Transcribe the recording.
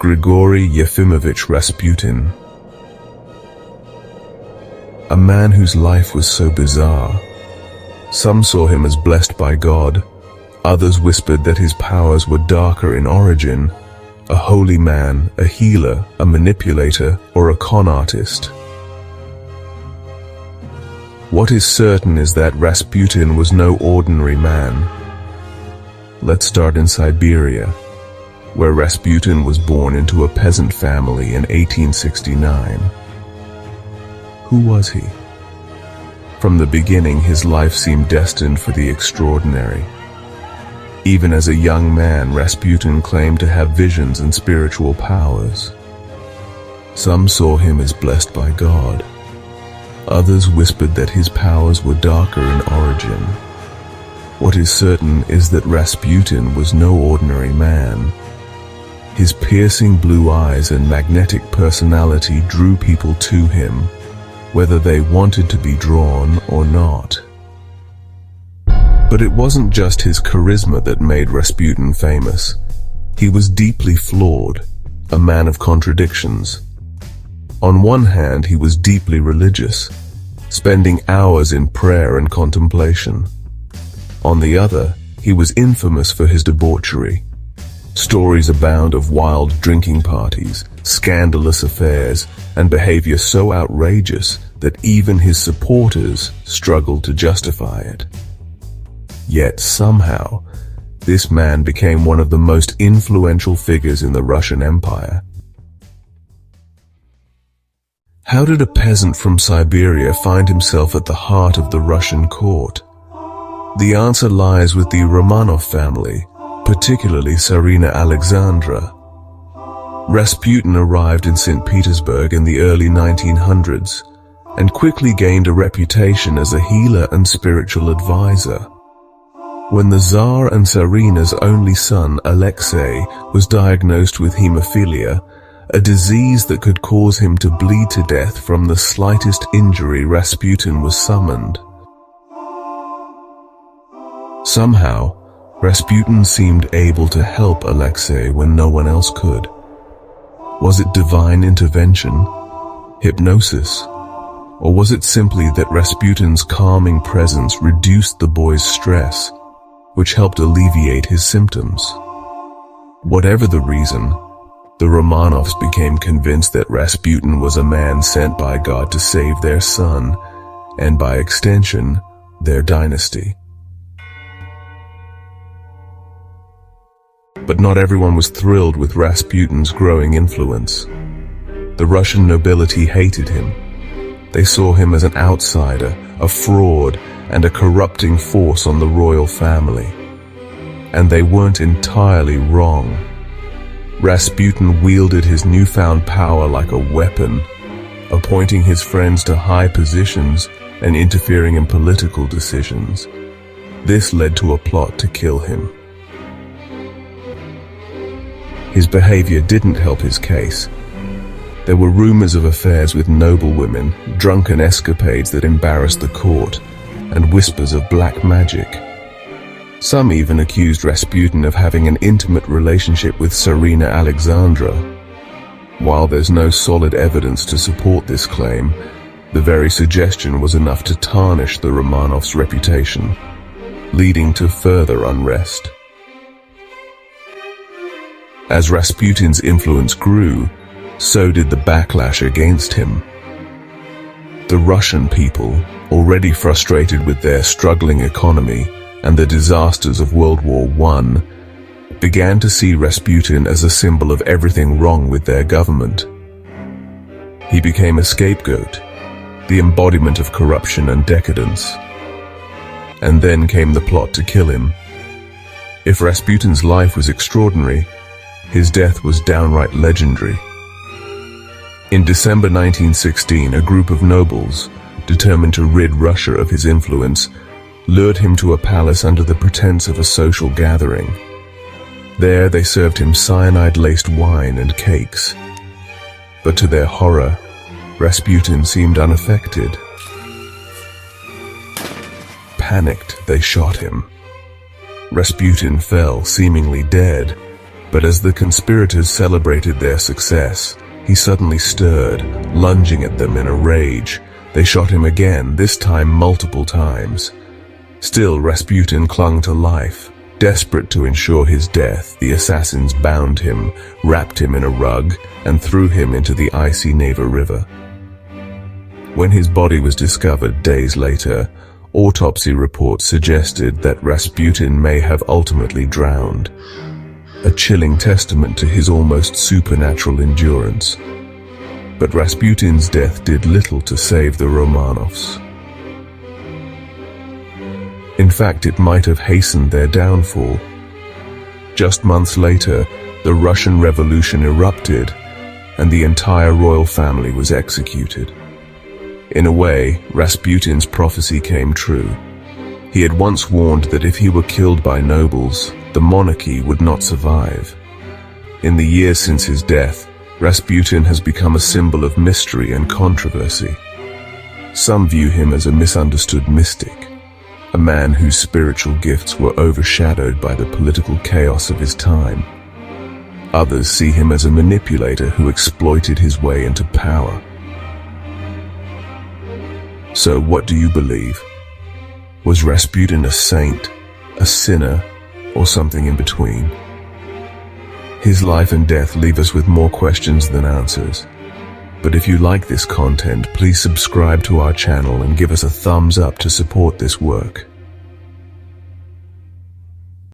Grigori Rasputin. A man whose life was so bizarre. Some saw him as blessed by God, others whispered that his powers were darker in origin, a holy man, a healer, a manipulator, or a con artist. What is certain is that Rasputin was no ordinary man. Let's start in Siberia, where Rasputin was born into a peasant family in 1869. Who was he? From the beginning, his life seemed destined for the extraordinary. Even as a young man, Rasputin claimed to have visions and spiritual powers. Some saw him as blessed by God. Others whispered that his powers were darker in origin. What is certain is that Rasputin was no ordinary man. His piercing blue eyes and magnetic personality drew people to him, whether they wanted to be drawn or not. But it wasn't just his charisma that made Rasputin famous. He was deeply flawed, a man of contradictions. On one hand, he was deeply religious, spending hours in prayer and contemplation. On the other, he was infamous for his debauchery. Stories abound of wild drinking parties, scandalous affairs, and behavior so outrageous that even his supporters struggled to justify it. Yet somehow, this man became one of the most influential figures in the Russian Empire. How did a peasant from Siberia find himself at the heart of the Russian court? The answer lies with the Romanov family, particularly Tsarina Alexandra. Rasputin arrived in St. Petersburg in the early 1900s and quickly gained a reputation as a healer and spiritual advisor. When the Tsar and Tsarina's only son, Alexei, was diagnosed with hemophilia, a disease that could cause him to bleed to death from the slightest injury, Rasputin was summoned. Somehow, Rasputin seemed able to help Alexei when no one else could. Was it divine intervention, hypnosis, or was it simply that Rasputin's calming presence reduced the boy's stress, which helped alleviate his symptoms? Whatever the reason, the Romanovs became convinced that Rasputin was a man sent by God to save their son, and by extension, their dynasty. But not everyone was thrilled with Rasputin's growing influence. The Russian nobility hated him. They saw him as an outsider, a fraud, and a corrupting force on the royal family. And they weren't entirely wrong. Rasputin wielded his newfound power like a weapon, appointing his friends to high positions and interfering in political decisions. This led to a plot to kill him. His behavior didn't help his case. There were rumors of affairs with noble women, drunken escapades that embarrassed the court, and whispers of black magic. Some even accused Rasputin of having an intimate relationship with Tsarina Alexandra. While there's no solid evidence to support this claim, the very suggestion was enough to tarnish the Romanovs' reputation, leading to further unrest. As Rasputin's influence grew, so did the backlash against him. The Russian people, already frustrated with their struggling economy and the disasters of World War I, began to see Rasputin as a symbol of everything wrong with their government. He became a scapegoat, the embodiment of corruption and decadence. And then came the plot to kill him. If Rasputin's life was extraordinary, his death was downright legendary. In December 1916, a group of nobles, determined to rid Russia of his influence, lured him to a palace under the pretense of a social gathering. There they served him cyanide-laced wine and cakes. But to their horror, Rasputin seemed unaffected. Panicked, they shot him. Rasputin fell, seemingly dead, But as the conspirators celebrated their success, he suddenly stirred, lunging at them in a rage. They shot him again, this time multiple times. Still, Rasputin clung to life. Desperate to ensure his death, the assassins bound him, wrapped him in a rug, and threw him into the icy Neva River. When his body was discovered days later, autopsy reports suggested that Rasputin may have ultimately drowned, a chilling testament to his almost supernatural endurance. But Rasputin's death did little to save the Romanovs. In fact, it might have hastened their downfall. Just months later, the Russian Revolution erupted, and the entire royal family was executed. In a way, Rasputin's prophecy came true. He had once warned that if he were killed by nobles, the monarchy would not survive. In the years since his death, Rasputin has become a symbol of mystery and controversy. Some view him as a misunderstood mystic, a man whose spiritual gifts were overshadowed by the political chaos of his time. Others see him as a manipulator who exploited his way into power. So what do you believe? Was Rasputin a saint, a sinner, or something in between? His life and death leave us with more questions than answers. But if you like this content, please subscribe to our channel and give us a thumbs up to support this work.